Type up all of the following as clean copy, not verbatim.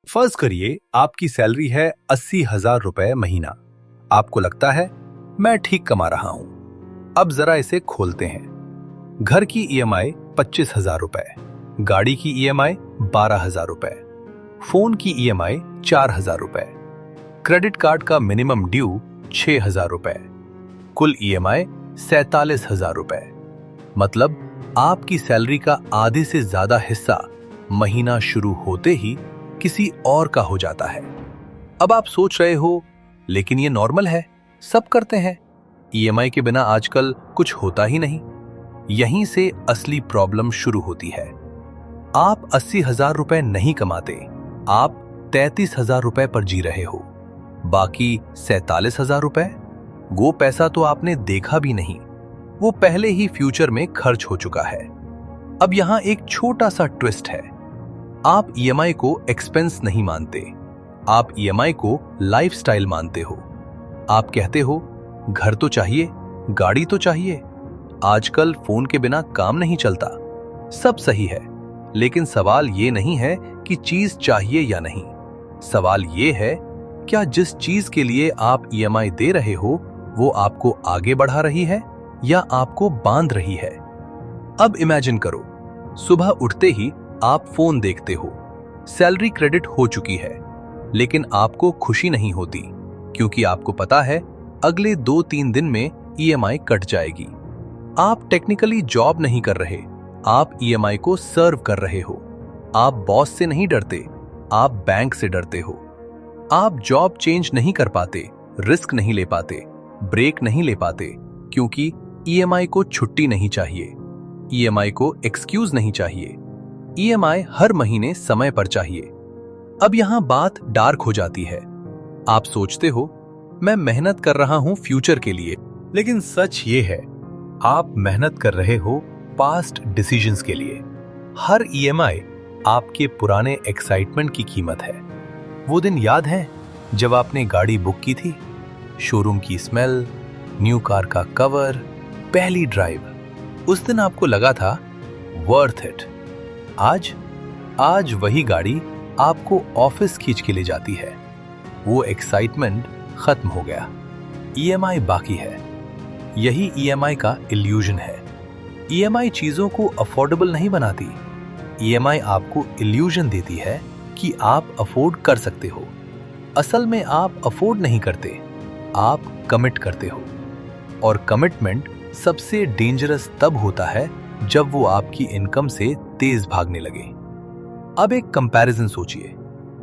फर्ज करिए आपकी सैलरी है 80,000 रुपए महीना। आपको लगता है मैं ठीक कमा रहा हूं। अब जरा इसे खोलते हैं। घर की ईएमआई 25,000 रुपए, गाड़ी की ईएमआई 12,000 रुपए, फोन की ईएमआई 4,000 रुपए, क्रेडिट कार्ड का मिनिमम ड्यू 6,000 रुपए, कुल ईएमआई 47,000 रुपए। मतलब आपकी सैलरी का आधे से ज्यादा हिस्सा महीना शुरू होते ही किसी और का हो जाता है। अब आप सोच रहे हो, लेकिन ये नॉर्मल है, सब करते हैं। ईएमआई के बिना आजकल कुछ होता ही नहीं। यहीं से असली प्रॉब्लम शुरू होती है। आप 80,000 रुपए नहीं कमाते, आप 33,000 रुपए पर जी रहे हो। बाकी 47,000 रुपए, वो पैसा तो आपने देखा भी नहीं, वो पहले ही फ्यूचर में खर्च हो चुका है। अब यहां एक छोटा सा ट्विस्ट है। आप ईएमआई को एक्सपेंस नहीं मानते, आप ईएमआई को लाइफस्टाइल मानते हो। आप कहते हो घर तो चाहिए, गाड़ी तो चाहिए, आजकल फोन के बिना काम नहीं चलता। सब सही है, लेकिन सवाल ये नहीं है कि चीज चाहिए या नहीं। सवाल ये है, क्या जिस चीज के लिए आप ईएमआई दे रहे हो वो आपको आगे बढ़ा रही है या आपको बांध रही है। अब इमेजिन करो, सुबह उठते ही आप फोन देखते हो, सैलरी क्रेडिट हो चुकी है, लेकिन आपको खुशी नहीं होती क्योंकि आपको पता है अगले 2-3 दिन में ईएमआई कट जाएगी। आप टेक्निकली जॉब नहीं कर रहे, आप ईएमआई को सर्व कर रहे हो। आप बॉस से नहीं डरते, आप बैंक से डरते हो। आप जॉब चेंज नहीं कर पाते, रिस्क नहीं ले पाते, ब्रेक नहीं ले पाते, क्योंकि ईएमआई को छुट्टी नहीं चाहिए, ईएमआई को एक्सक्यूज नहीं चाहिए, ईएमआई हर महीने समय पर चाहिए। अब यहां बात डार्क हो जाती है। आप सोचते हो मैं मेहनत कर रहा हूं फ्यूचर के लिए, लेकिन सच ये है आप मेहनत कर रहे हो पास्ट डिसीजंस के लिए। हर ईएमआई आपके पुराने एक्साइटमेंट की कीमत है। वो दिन याद है जब आपने गाड़ी बुक की थी, शोरूम की स्मेल, न्यू कार का कवर, पहली ड्राइव। उस दिन आपको लगा था वर्थ इट। आज वही गाड़ी आपको ऑफिस खींच के ले जाती है। वो एक्साइटमेंट खत्म हो गया, ईएमआई बाकी है। यही ईएमआई का इल्यूजन है। ईएमआई चीजों को अफोर्डेबल नहीं बनाती, ईएमआई आपको इल्यूजन देती है कि आप अफोर्ड कर सकते हो। असल में आप अफोर्ड नहीं करते, आप कमिट करते हो। और कमिटमेंट सबसे डेंजरस तब होता है जब वो आपकी इनकम से तेज भागने लगे। अब एक कंपैरिजन सोचिए।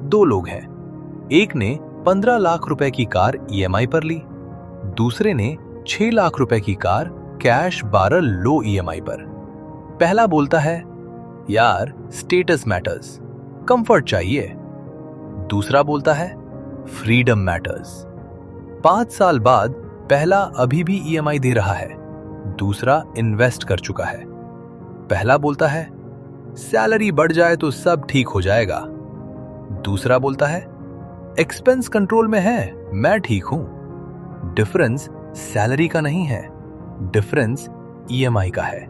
2 लोग हैं, एक ने 15 लाख रुपए की कार ईएमआई पर ली, दूसरे ने 6 लाख रुपए की कार कैश 12 लो ईएमआई पर। पहला बोलता है यार स्टेटस मैटर्स, कंफर्ट चाहिए। दूसरा बोलता है फ्रीडम मैटर्स। 5 साल बाद पहला अभी भी ईएमआई दे रहा है, दूसरा इन्वेस्ट कर चुका है। पहला बोलता है सैलरी बढ़ जाए तो सब ठीक हो जाएगा, दूसरा बोलता है एक्सपेंस कंट्रोल में है, मैं ठीक हूं। डिफरेंस सैलरी का नहीं है, डिफरेंस ईएमआई का है।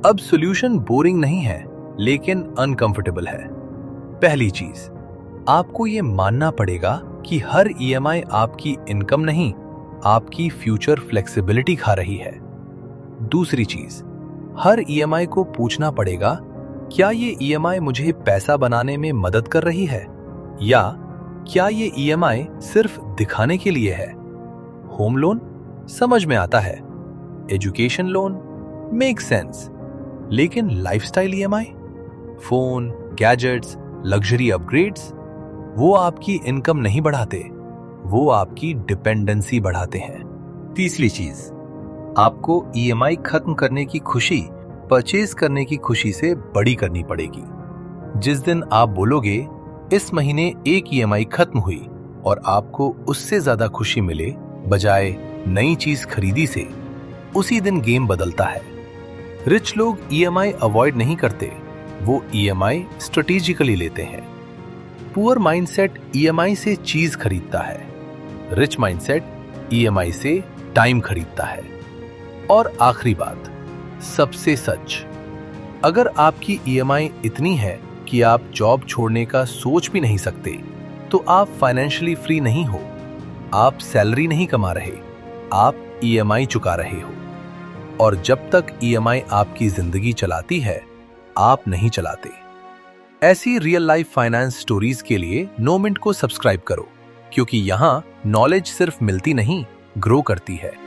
अब सॉल्यूशन बोरिंग नहीं है, लेकिन अनकंफर्टेबल है। पहली चीज, आपको यह मानना पड़ेगा कि हर ईएमआई आपकी इनकम नहीं, आपकी फ्यूचर फ्लेक्सिबिलिटी खा रही है। दूसरी चीज, हर ईएमआई को पूछना पड़ेगा क्या ये ईएमआई मुझे पैसा बनाने में मदद कर रही है, या क्या ये ईएमआई सिर्फ दिखाने के लिए है। होम लोन समझ में आता है, एजुकेशन लोन मेक सेंस, लेकिन lifestyle EMI, phone, gadgets, luxury upgrades, वो आपकी इनकम नहीं बढ़ाते, वो आपकी डिपेंडेंसी बढ़ाते हैं। तीसरी चीज, आपको ईएमआई खत्म करने की खुशी परचेज करने की खुशी से बड़ी करनी पड़ेगी। जिस दिन आप बोलोगे इस महीने एक ईएमआई खत्म हुई और आपको उससे ज्यादा खुशी मिले बजाय नई चीज खरीदी से, उसी दिन गेम बदलता है। रिच लोग ईएमआई अवॉइड नहीं करते, वो ईएमआई स्ट्रेटेजिकली लेते हैं। पुअर माइंडसेट ईएमआई से चीज खरीदता है, रिच माइंडसेट ईएमआई से टाइम खरीदता है। और आखिरी बात, सबसे सच, अगर आपकी ईएमआई इतनी है कि कि आप जॉब छोड़ने का सोच भी नहीं सकते, तो आप फाइनेंशियली फ्री नहीं हो। आप सैलरी नहीं कमा रहे, आप ईएमआई चुका रहे हो। और जब तक ईएमआई आपकी जिंदगी चलाती है, आप नहीं चलाते। ऐसी रियल लाइफ फाइनेंस स्टोरीज के लिए नो मिनट को सब्सक्राइब करो, क्योंकि यहाँ नॉलेज सिर्फ मिलती नहीं, ग्रो करती है।